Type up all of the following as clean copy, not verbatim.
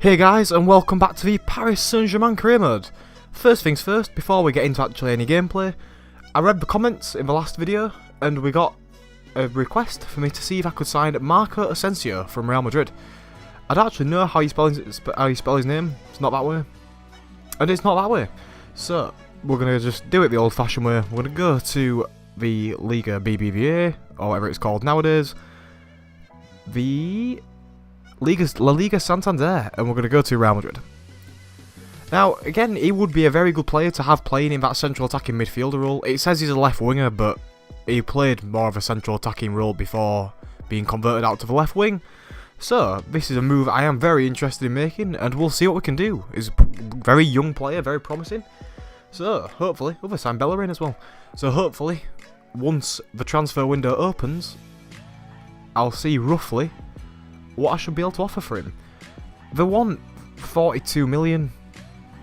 Hey guys, and welcome back to the Paris Saint-Germain career mode. First things first, before we get into actually any gameplay, I read the comments in the last video and we got a request for me to see if I could sign Marco Asensio from Real Madrid. I don't actually know how you spell his name. It's not that way. And it's not that way. So, we're going to just do it the old-fashioned way. We're going to go to the Liga BBVA, or whatever it's called nowadays. The La Liga Santander, and we're going to go to Real Madrid. Now, again, he would be a very good player to have playing in that central attacking midfielder role. It says he's a left winger, but he played more of a central attacking role before being converted out to the left wing. So, this is a move I am very interested in making, and we'll see what we can do. He's a very young player, very promising. So, hopefully, we'll sign Bellerin as well. So, hopefully, once the transfer window opens, I'll see roughly what I should be able to offer for him. They want 42 million.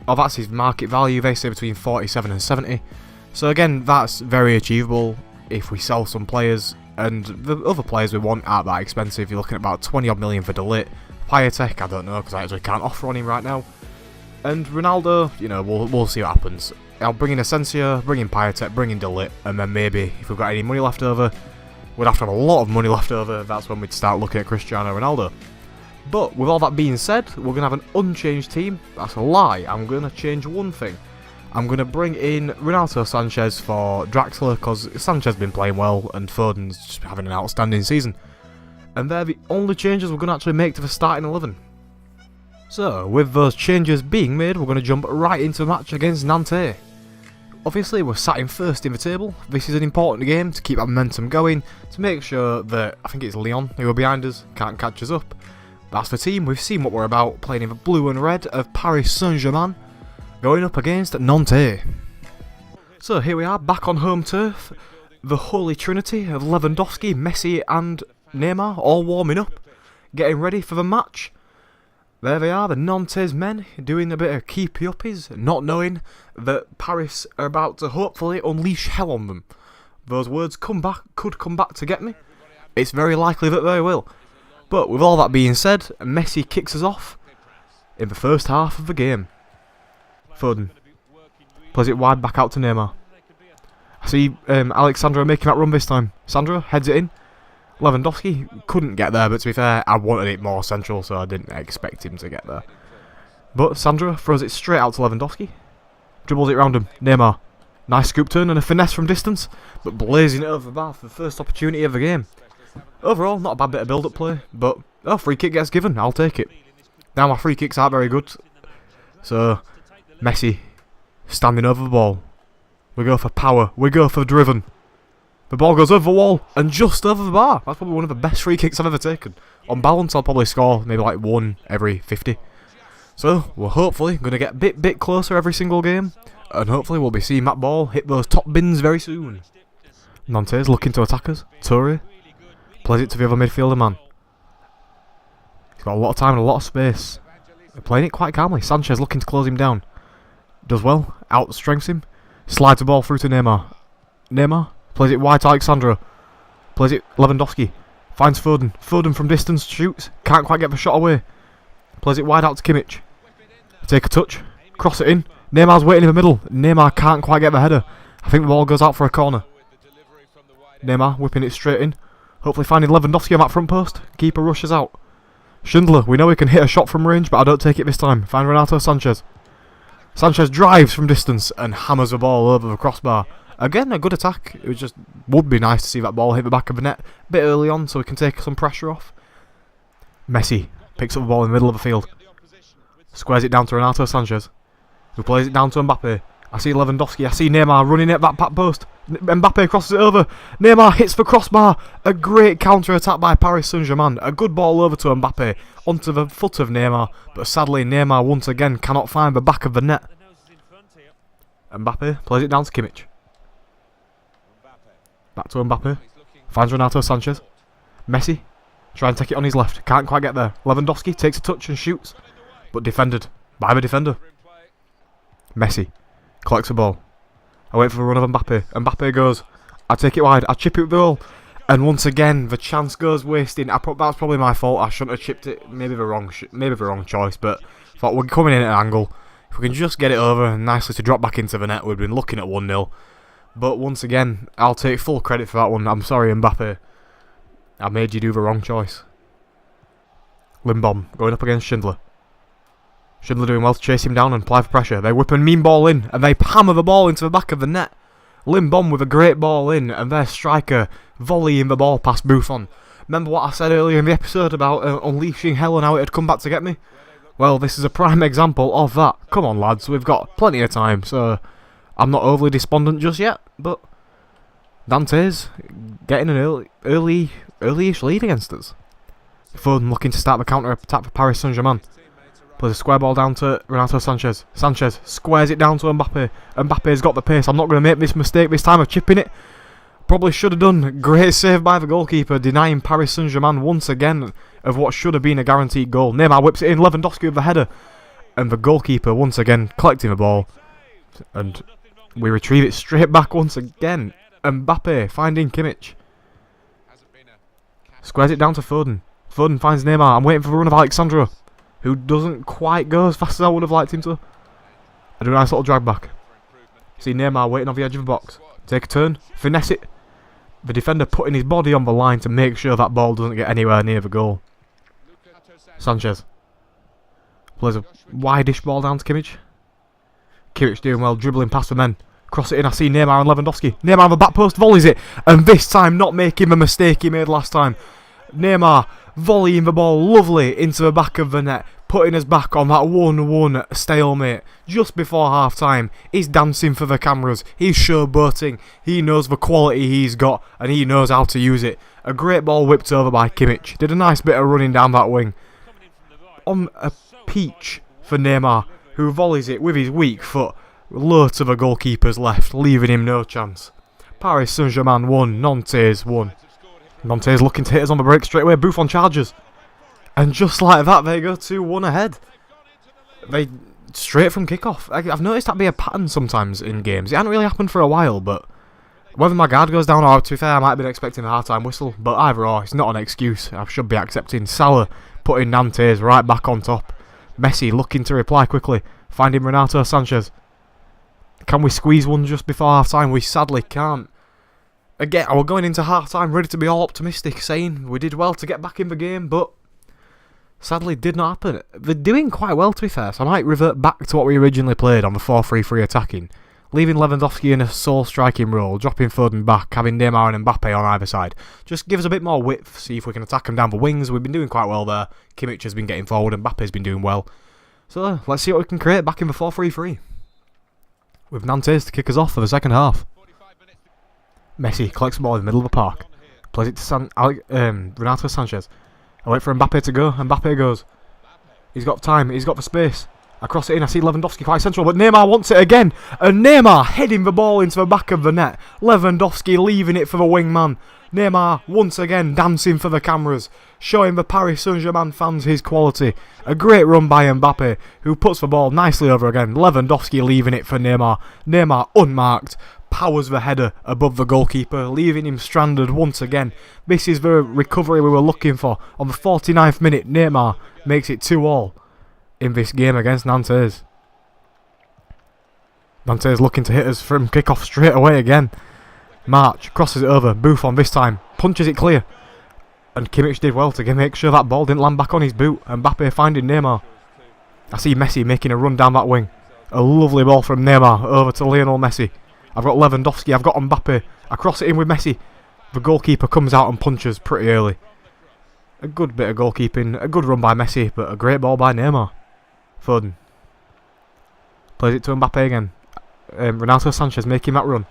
Oh, that's his market value. They say between 47 and 70. So again, that's very achievable if we sell some players. And the other players we want aren't that expensive. You're looking at about 20 odd million for De Ligt. Piatek, I don't know, because I actually can't offer on him right now. And Ronaldo, you know, we'll see what happens. I'll bring in Asensio, bring in Piatek, bring in De Ligt, and then maybe if we've got any money left over, we'd have to have a lot of money left over. That's when we'd start looking at Cristiano Ronaldo. But with all that being said, we're going to have an unchanged team. That's a lie. I'm going to change one thing. I'm going to bring in Renato Sanchez for Draxler, because Sanchez has been playing well and Foden's just having an outstanding season. And they're the only changes we're going to actually make to the starting 11. So, with those changes being made, we're going to jump right into a match against Nantes. Obviously, we're sat in first in the table. This is an important game to keep our momentum going, to make sure that, I think it's Lyon who are behind us, can't catch us up. That's the team. We've seen what we're about, playing in the blue and red of Paris Saint-Germain, going up against Nantes. So here we are, back on home turf. The holy trinity of Lewandowski, Messi and Neymar all warming up, getting ready for the match. There they are, the Nantes men, doing a bit of keepy-uppies, not knowing that Paris are about to hopefully unleash hell on them. Those words could come back to get me. It's very likely that they will. But with all that being said, Messi kicks us off in the first half of the game. Foden plays it wide back out to Neymar. I see Alexandra making that run this time. Sandro heads it in. Lewandowski couldn't get there, but to be fair, I wanted it more central, so I didn't expect him to get there. But Sandro throws it straight out to Lewandowski. Dribbles it round him. Neymar. Nice scoop turn and a finesse from distance, but blazing it over the bar for the first opportunity of the game. Overall, not a bad bit of build-up play, but free kick gets given, I'll take it. Now my free kicks aren't very good, so Messi standing over the ball. We go for power, we go for driven. The ball goes over the wall and just over the bar. That's probably one of the best free kicks I've ever taken. On balance, I'll probably score maybe like 1 every 50. So we're hopefully going to get a bit closer every single game, and hopefully we'll be seeing that ball hit those top bins very soon. Nantes looking to attack us. Toure plays it to the other midfielder man. He's got a lot of time and a lot of space. They're playing it quite calmly. Sanchez looking to close him down. Does well. Outstrengths him. Slides the ball through to Neymar. Neymar plays it wide to Alexandra. Plays it Lewandowski. Finds Foden. Foden from distance shoots. Can't quite get the shot away. Plays it wide out to Kimmich. Take a touch. Cross it in. Neymar's waiting in the middle. Neymar can't quite get the header. I think the ball goes out for a corner. Neymar whipping it straight in. Hopefully finding Lewandowski on that front post. Keeper rushes out. Schindler, we know he can hit a shot from range, but I don't take it this time. Find Renato Sanchez. Sanchez drives from distance and hammers the ball over the crossbar. Again, a good attack. It would be nice to see that ball hit the back of the net a bit early on so we can take some pressure off. Messi picks up the ball in the middle of the field. Squares it down to Renato Sanchez, who plays it down to Mbappe. I see Lewandowski, I see Neymar running at that back post. Mbappe crosses it over. Neymar hits the crossbar. A great counter-attack by Paris Saint-Germain. A good ball over to Mbappe onto the foot of Neymar, but sadly Neymar once again cannot find the back of the net. Mbappe plays it down to Kimmich. Back to Mbappe. Finds Renato Sanchez. Messi try and take it on his left. Can't quite get there. Lewandowski takes a touch and shoots, but defended by the defender. Messi collects the ball. I wait for the run of Mbappe. Mbappe goes. I take it wide. I chip it with the goal. And once again, the chance goes wasting. That's probably my fault. I shouldn't have chipped it. Maybe the wrong choice. But thought we're coming in at an angle. If we can just get it over nicely to drop back into the net, we've been looking at 1-0. But once again, I'll take full credit for that one. I'm sorry, Mbappe. I made you do the wrong choice. Limbom going up against Schindler. Schindler doing well to chase him down and apply for pressure. They whip a mean ball in and they hammer the ball into the back of the net. Limbom with a great ball in and their striker volleying the ball past Buffon. Remember what I said earlier in the episode about unleashing hell and how it had come back to get me? Well, this is a prime example of that. Come on lads, we've got plenty of time, so I'm not overly despondent just yet, but Dante's getting an early-ish lead against us. Foden looking to start the counter-attack for Paris Saint-Germain. Plays a square ball down to Renato Sanchez. Sanchez squares it down to Mbappe. Mbappe's got the pace. I'm not going to make this mistake this time of chipping it. Probably should have done. Great save by the goalkeeper, denying Paris Saint-Germain once again of what should have been a guaranteed goal. Neymar whips it in. Lewandowski with the header. And the goalkeeper once again collecting the ball. And we retrieve it straight back once again. Mbappe finding Kimmich. Squares it down to Foden. Foden finds Neymar. I'm waiting for the run of Alexandro, who doesn't quite go as fast as I would have liked him to. I do a nice little drag back. See Neymar waiting on the edge of the box. Take a turn, finesse it. The defender putting his body on the line to make sure that ball doesn't get anywhere near the goal. Sanchez plays a wide-ish ball down to Kimmich. Kimmich doing well, dribbling past the men. Cross it in, I see Neymar and Lewandowski. Neymar on the back post volleys it. And this time not making the mistake he made last time. Neymar volleying the ball lovely into the back of the net, putting us back on that 1-1 stalemate just before half time. He's dancing for the cameras, he's showboating, he knows the quality he's got and he knows how to use it. A great ball whipped over by Kimmich, did a nice bit of running down that wing. On a peach for Neymar, who volleys it with his weak foot low to the goalkeeper's left, leaving him no chance. Paris Saint-Germain 1, Nantes 1. Nantes looking to hit us on the break straight away. Buffon charges. And just like that, they go 2-1 ahead. They straight from kickoff. I've noticed that be a pattern sometimes in games. It hasn't really happened for a while, but whether my guard goes down or, to be fair, I might have been expecting a half-time whistle. But either or, it's not an excuse. I should be accepting. Salah putting Nantes right back on top. Messi looking to reply quickly. Finding Renato Sanchez. Can we squeeze one just before half-time? We sadly can't. Again, we're going into half-time ready to be all optimistic, saying we did well to get back in the game, but sadly did not happen. They're doing quite well, to be fair, so I might revert back to what we originally played on the 4-3-3 attacking, leaving Lewandowski in a sole striking role, dropping Foden back, having Neymar and Mbappe on either side. Just give us a bit more width, see if we can attack them down the wings. We've been doing quite well there. Kimmich has been getting forward, and Mbappe's been doing well. So let's see what we can create back in the 4-3-3. With Nantes to kick us off for the second half. Messi collects the ball in the middle of the park. Plays it to Renato Sanchez. I wait for Mbappe to go. Mbappe goes. He's got time. He's got the space. I cross it in. I see Lewandowski quite central, but Neymar wants it again. And Neymar heading the ball into the back of the net. Lewandowski leaving it for the wingman. Neymar once again dancing for the cameras, showing the Paris Saint-Germain fans his quality. A great run by Mbappe, who puts the ball nicely over again. Lewandowski leaving it for Neymar. Neymar unmarked. Powers the header above the goalkeeper, leaving him stranded once again. This is the recovery we were looking for. On the 49th minute, Neymar makes it 2-2 in this game against Nantes. Nantes looking to hit us from kick-off straight away again. March crosses it over. Buffon this time punches it clear. And Kimmich did well to make sure that ball didn't land back on his boot. Mbappe finding Neymar. I see Messi making a run down that wing. A lovely ball from Neymar over to Lionel Messi. I've got Lewandowski, I've got Mbappe. I cross it in with Messi. The goalkeeper comes out and punches pretty early. A good bit of goalkeeping, a good run by Messi, but a great ball by Neymar. Foden plays it to Mbappe again. Renato Sanchez making that run.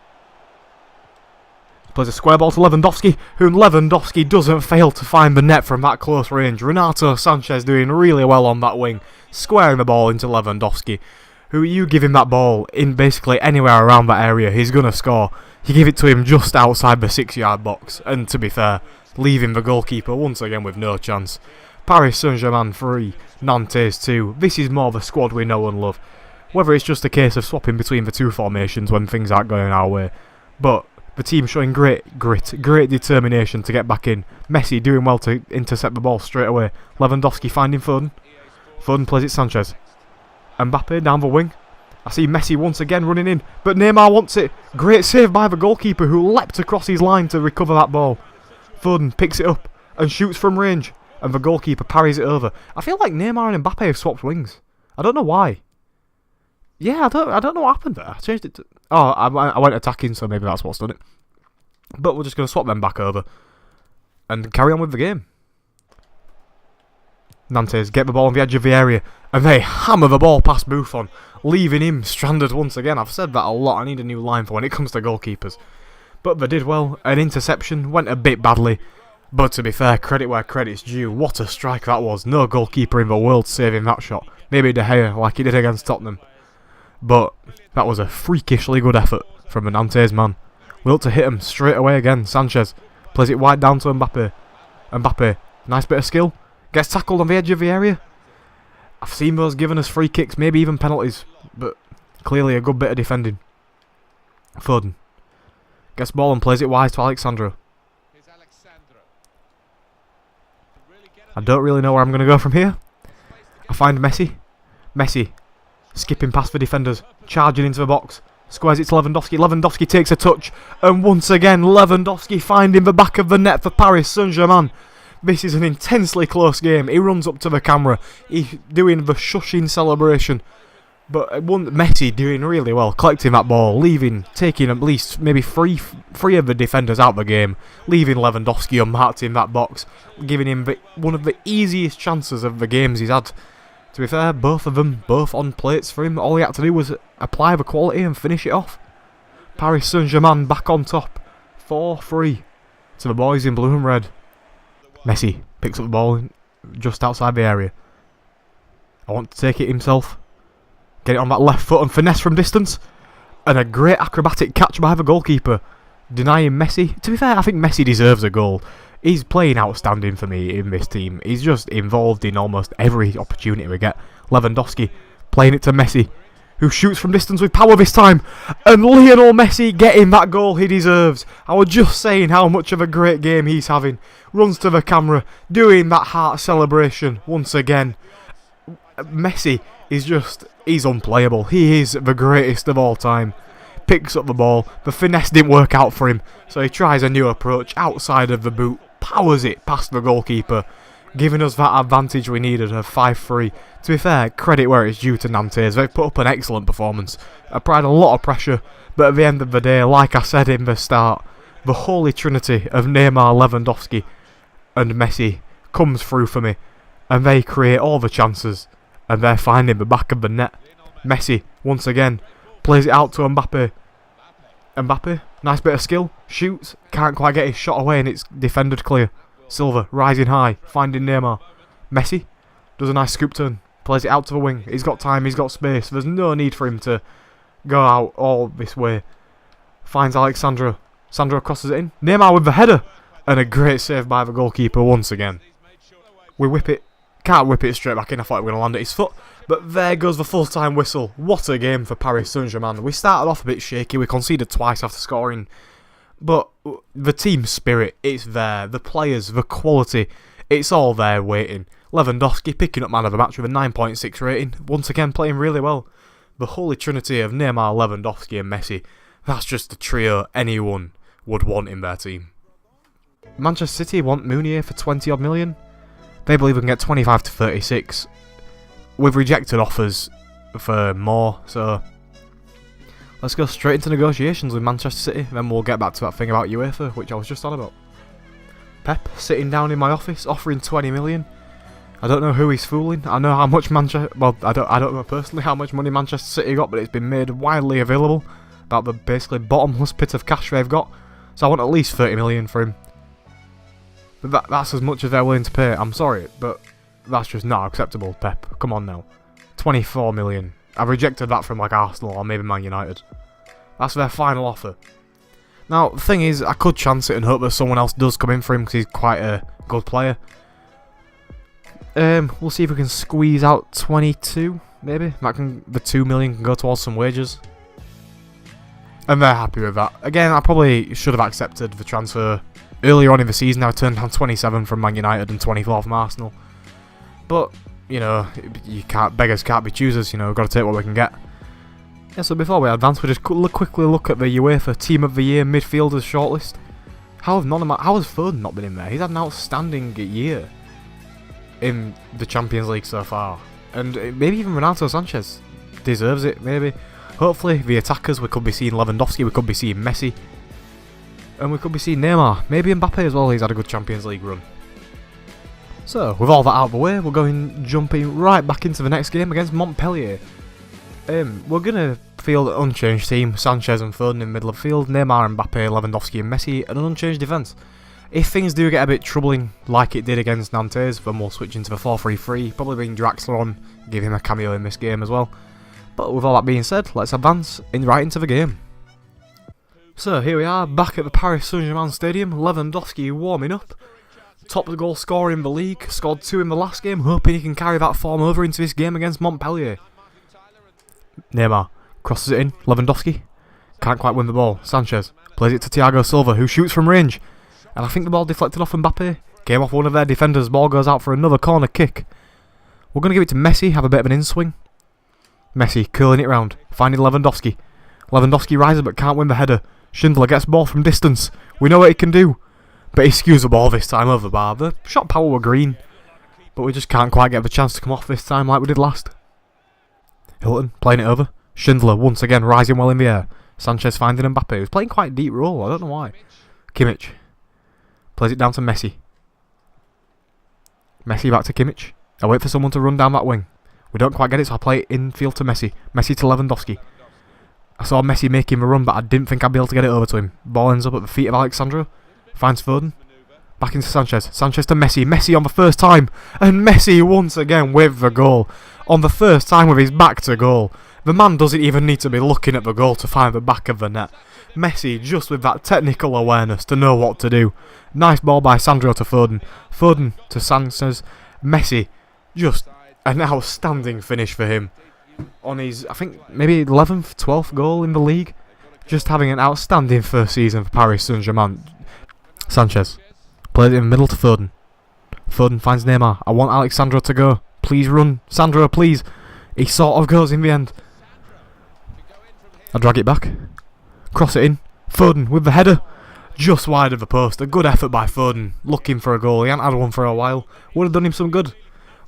Plays a square ball to Lewandowski, whom Lewandowski doesn't fail to find the net from that close range. Renato Sanchez doing really well on that wing, squaring the ball into Lewandowski, who you give him that ball in basically anywhere around that area, he's going to score. You give it to him just outside the 6-yard box, and to be fair, leaving the goalkeeper once again with no chance. Paris Saint-Germain 3, Nantes 2. This is more the squad we know and love. Whether it's just a case of swapping between the two formations when things aren't going our way. But The team showing great grit, great determination to get back in. Messi doing well to intercept the ball straight away. Lewandowski finding Foden. Foden plays it Sanchez. Mbappe down the wing. I see Messi once again running in, but Neymar wants it. Great save by the goalkeeper who leapt across his line to recover that ball. Foden picks it up and shoots from range, and the goalkeeper parries it over. I feel like Neymar and Mbappe have swapped wings. I don't know why. Yeah, I don't know what happened there. I changed it to... Oh, I went attacking, so maybe that's what's done it. But we're just going to swap them back over and carry on with the game. Nantes get the ball on the edge of the area, and they hammer the ball past Buffon, leaving him stranded once again. I've said that a lot. I need a new line for when it comes to goalkeepers. But they did well. An interception went a bit badly. But to be fair, credit where credit's due. What a strike that was. No goalkeeper in the world saving that shot. Maybe De Gea, like he did against Tottenham. But that was a freakishly good effort from the Nantes man. We look to hit him straight away again. Sanchez plays it wide down to Mbappe. Mbappe, nice bit of skill. Gets tackled on the edge of the area. I've seen those giving us free kicks, maybe even penalties. But clearly a good bit of defending. Foden gets ball and plays it wide to Alexandro. I don't really know where I'm going to go from here. I find Messi. Messi skipping past the defenders, charging into the box. Squares it to Lewandowski. Lewandowski takes a touch. And once again, Lewandowski finding the back of the net for Paris Saint-Germain. This is an intensely close game. He runs up to the camera. He's doing the shushing celebration. But Messi doing really well, collecting that ball, taking at least maybe three of the defenders out of the game, leaving Lewandowski unmarked in that box, giving him one of the easiest chances of the games he's had. To be fair, both of them, both on plates for him. All he had to do was apply the quality and finish it off. Paris Saint-Germain back on top, 4-3 to the boys in blue and red. Messi picks up the ball just outside the area. I want to take it himself. Get it on that left foot and finesse from distance. And a great acrobatic catch by the goalkeeper, denying Messi. To be fair, I think Messi deserves a goal. He's playing outstanding for me in this team. He's just involved in almost every opportunity we get. Lewandowski playing it to Messi, who shoots from distance with power this time. And Lionel Messi getting that goal he deserves. I was just saying how much of a great game he's having. Runs to the camera, doing that heart celebration once again. Messi is he's unplayable. He is the greatest of all time. Picks up the ball. The finesse didn't work out for him, so he tries a new approach outside of the boot. Powers it past the goalkeeper, giving us that advantage we needed of 5-3. To be fair, credit where it's due to Nantes. They've put up an excellent performance. Applied a lot of pressure, but at the end of the day, like I said in the start, the holy trinity of Neymar, Lewandowski and Messi comes through for me, and they create all the chances, and they're finding the back of the net. Messi, once again, plays it out to Mbappe. Mbappe, nice bit of skill, shoots, can't quite get his shot away and it's defended clear. Silva, rising high, finding Neymar. Messi does a nice scoop turn, plays it out to the wing. He's got time, he's got space, there's no need for him to go out all this way. Finds Alexandro. Sandro crosses it in. Neymar with the header, and a great save by the goalkeeper once again. We whip it. Can't whip it straight back in. I thought we were going to land at his foot. But there goes the full-time whistle. What a game for Paris Saint-Germain. We started off a bit shaky. We conceded twice after scoring. But the team spirit, it's there. The players, the quality, it's all there waiting. Lewandowski picking up man of the match with a 9.6 rating. Once again playing really well. The holy trinity of Neymar, Lewandowski and Messi. That's just the trio anyone would want in their team. Manchester City want Meunier for 20 odd million. They believe we can get 25 to 36. We've rejected offers for more, so let's go straight into negotiations with Manchester City, then we'll get back to that thing about UEFA, which I was just on about. Pep sitting down in my office, offering 20 million. I don't know who he's fooling. I know how much I don't know personally how much money Manchester City got, but it's been made widely available about the basically bottomless pit of cash they've got. So I want at least 30 million for him. But that's as much as they're willing to pay. I'm sorry, but that's just not acceptable, Pep. Come on now. 24 million. I've rejected that from like Arsenal or maybe Man United. That's their final offer. Now, the thing is, I could chance it and hope that someone else does come in for him because he's quite a good player. We'll see if we can squeeze out 22, maybe. The 2 million can go towards some wages. And they're happy with that. Again, I probably should have accepted the transfer earlier on in the season. I turned down 27 from Man United and 24 from Arsenal. But, you know, beggars can't be choosers, you know, got to take what we can get. Yeah, so before we advance, we'll just quickly look at the UEFA Team of the Year midfielders shortlist. How has Foden not been in there? He's had an outstanding year in the Champions League so far. And maybe even Renato Sanchez deserves it, maybe. Hopefully, the attackers, we could be seeing Lewandowski, we could be seeing Messi. And we could be seeing Neymar, maybe Mbappe as well, he's had a good Champions League run. So, with all that out of the way, we're jumping right back into the next game against Montpellier. We're going to field an unchanged team, Sanchez and Foden in the middle of the field, Neymar, Mbappe, Lewandowski and Messi, and an unchanged defence. If things do get a bit troubling, like it did against Nantes, then we'll switch into the 4-3-3, probably bring Draxler on, give him a cameo in this game as well. But with all that being said, let's advance right into the game. So here we are, back at the Paris Saint-Germain Stadium, Lewandowski warming up. Top goal scorer in the league, scored 2 in the last game, hoping he can carry that form over into this game against Montpellier. Neymar crosses it in, Lewandowski can't quite win the ball, Sanchez plays it to Thiago Silva who shoots from range, and I think the ball deflected off Mbappe, came off one of their defenders, ball goes out for another corner kick. We're going to give it to Messi, have a bit of an in-swing. Messi curling it round, finding Lewandowski. Lewandowski rises but can't win the header. Schindler gets ball from distance, we know what he can do. But he skews the ball this time over the bar. The shot power were green, but we just can't quite get the chance to come off this time like we did last. Hilton playing it over. Schindler once again rising well in the air. Sanchez finding Mbappe, who's playing quite a deep role, I don't know why. Kimmich plays it down to Messi. Messi back to Kimmich. I wait for someone to run down that wing. We don't quite get it, so I play it infield to Messi. Messi to Lewandowski. I saw Messi making a run, but I didn't think I'd be able to get it over to him. Ball ends up at the feet of Alexandro. Finds Foden. Back into Sanchez. Sanchez to Messi. Messi on the first time. And Messi once again with the goal. On the first time with his back to goal. The man doesn't even need to be looking at the goal to find the back of the net. Messi just with that technical awareness to know what to do. Nice ball by Sandro to Foden. Foden to Sanchez. Messi. Just an outstanding finish for him. On his, I think, maybe 11th, 12th goal in the league. Just having an outstanding first season for Paris Saint-Germain. Sanchez plays it in the middle to Foden. Foden finds Neymar. I want Alexandro to go. Please run, Sandro, please. He sort of goes in the end. I drag it back. Cross it in. Foden with the header. Just wide of the post. A good effort by Foden. Looking for a goal. He hadn't had one for a while. Would have done him some good.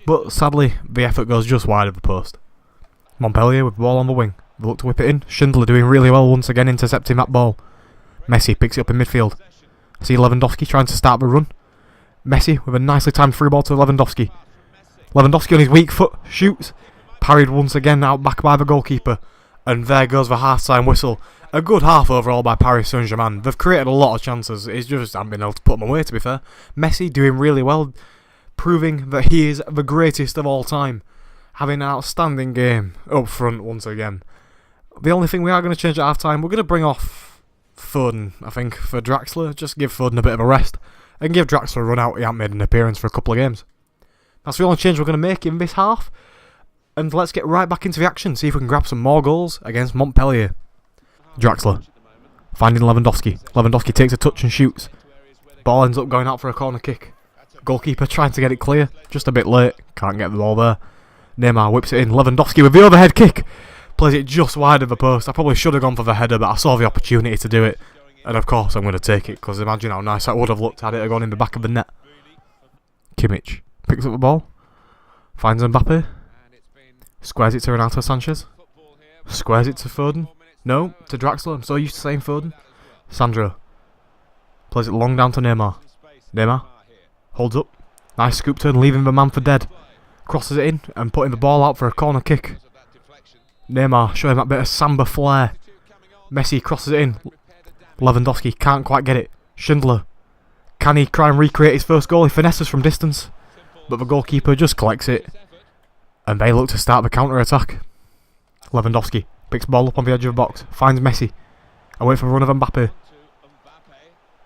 But sadly, the effort goes just wide of the post. Montpellier with the ball on the wing. They look to whip it in. Schindler doing really well once again, intercepting that ball. Messi picks it up in midfield. I see Lewandowski trying to start the run. Messi with a nicely timed through ball to Lewandowski. Lewandowski on his weak foot shoots. Parried once again out back by the goalkeeper. And there goes the half-time whistle. A good half overall by Paris Saint-Germain. They've created a lot of chances. It's just haven't been able to put them away, to be fair. Messi doing really well, proving that he is the greatest of all time. Having an outstanding game up front once again. The only thing we are going to change at half-time, we're going to bring off Foden, I think, for Draxler. Just give Foden a bit of a rest. And give Draxler a run out. He hasn't made an appearance for a couple of games. That's the only change we're going to make in this half. And let's get right back into the action. See if we can grab some more goals against Montpellier. Draxler finding Lewandowski. Lewandowski takes a touch and shoots. Ball ends up going out for a corner kick. Goalkeeper trying to get it clear. Just a bit late. Can't get the ball there. Neymar whips it in. Lewandowski with the overhead kick. Plays it just wide of the post. I probably should have gone for the header, but I saw the opportunity to do it. And of course I'm going to take it, because imagine how nice that would have looked had it gone in the back of the net. Kimmich picks up the ball. Finds Mbappe. Squares it to Renato Sanchez. Squares it to Foden. No, to Draxler. I'm so used to saying Foden. Sandro plays it long down to Neymar. Neymar holds up. Nice scoop turn, leaving the man for dead. Crosses it in and putting the ball out for a corner kick. Neymar showing that bit of Samba flair. Messi crosses it in. Lewandowski can't quite get it. Schindler. Can he try and recreate his first goal? He finesses from distance. But the goalkeeper just collects it. And they look to start the counter-attack. Lewandowski picks the ball up on the edge of the box. Finds Messi. Away from a run of Mbappe.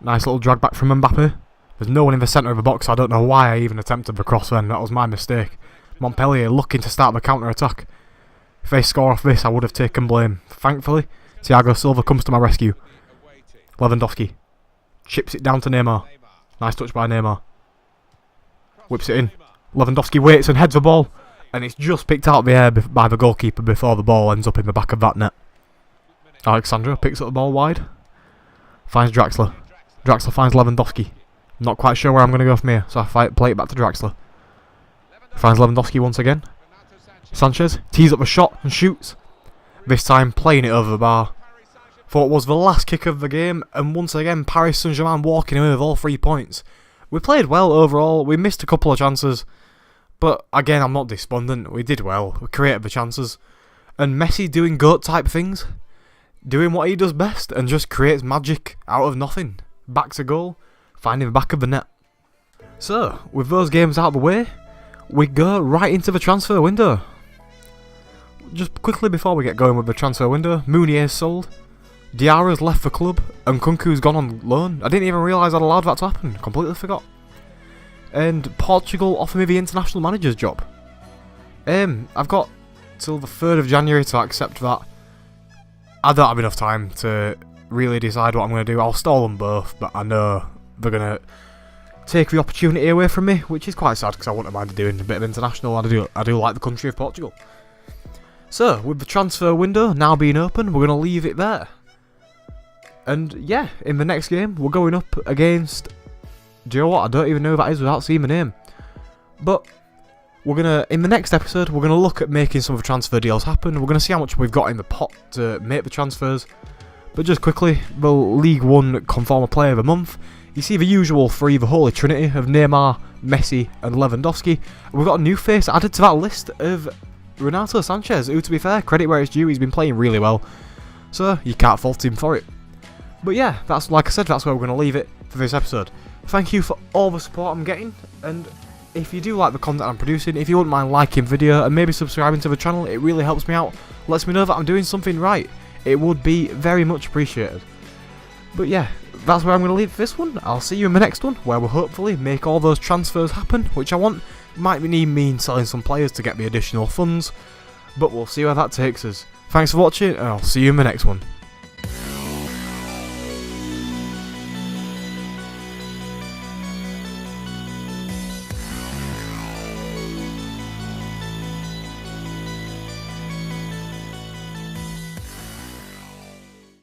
Nice little drag back from Mbappe. There's no one in the centre of the box. I don't know why I even attempted the cross then. That was my mistake. Montpellier looking to start the counter-attack. If they score off this, I would have taken blame. Thankfully, Thiago Silva comes to my rescue. Lewandowski chips it down to Neymar. Nice touch by Neymar. Whips it in. Lewandowski waits and heads the ball. And it's just picked out of the air by the goalkeeper before the ball ends up in the back of that net. Alexandra picks up the ball wide. Finds Draxler. Draxler finds Lewandowski. Not quite sure where I'm going to go from here, so I play it back to Draxler. Finds Lewandowski once again. Sanchez tees up a shot and shoots. This time playing it over the bar. Thought it was the last kick of the game, and once again Paris Saint-Germain walking away with all 3 points. We played well overall, we missed a couple of chances, but again I'm not despondent, we did well, we created the chances. And Messi doing GOAT type things, doing what he does best, and just creates magic out of nothing. Back to goal, finding the back of the net. So, with those games out of the way, we go right into the transfer window. Just quickly before we get going with the transfer window, Mounier's sold. Diarra's left the club, and Kunku's gone on loan. I didn't even realise I'd allowed that to happen, completely forgot. And Portugal offered me the international manager's job. I've got till the 3rd of January to accept that. I don't have enough time to really decide what I'm going to do. I'll stall them both, but I know they're going to take the opportunity away from me, which is quite sad because I wouldn't mind doing a bit of international. I do like the country of Portugal. So, with the transfer window now being open, we're going to leave it there. And yeah, in the next game, we're going up against... Do you know what? I don't even know who that is without seeing the name. But we're going to, in the next episode, we're going to look at making some of the transfer deals happen. We're going to see how much we've got in the pot to make the transfers. But just quickly, the League One Conformer Player of the Month. You see the usual three, the Holy Trinity of Neymar, Messi and Lewandowski. And we've got a new face added to that list of Renato Sanchez, who, to be fair, credit where it's due, he's been playing really well. So, you can't fault him for it. But yeah, that's, like I said, that's where we're going to leave it for this episode. Thank you for all the support I'm getting, and if you do like the content I'm producing, if you wouldn't mind liking the video and maybe subscribing to the channel, it really helps me out, lets me know that I'm doing something right. It would be very much appreciated. But yeah, that's where I'm going to leave this one. I'll see you in the next one, where we'll hopefully make all those transfers happen, which I want. Might mean selling some players to get the additional funds, but we'll see where that takes us. Thanks for watching, and I'll see you in the next one.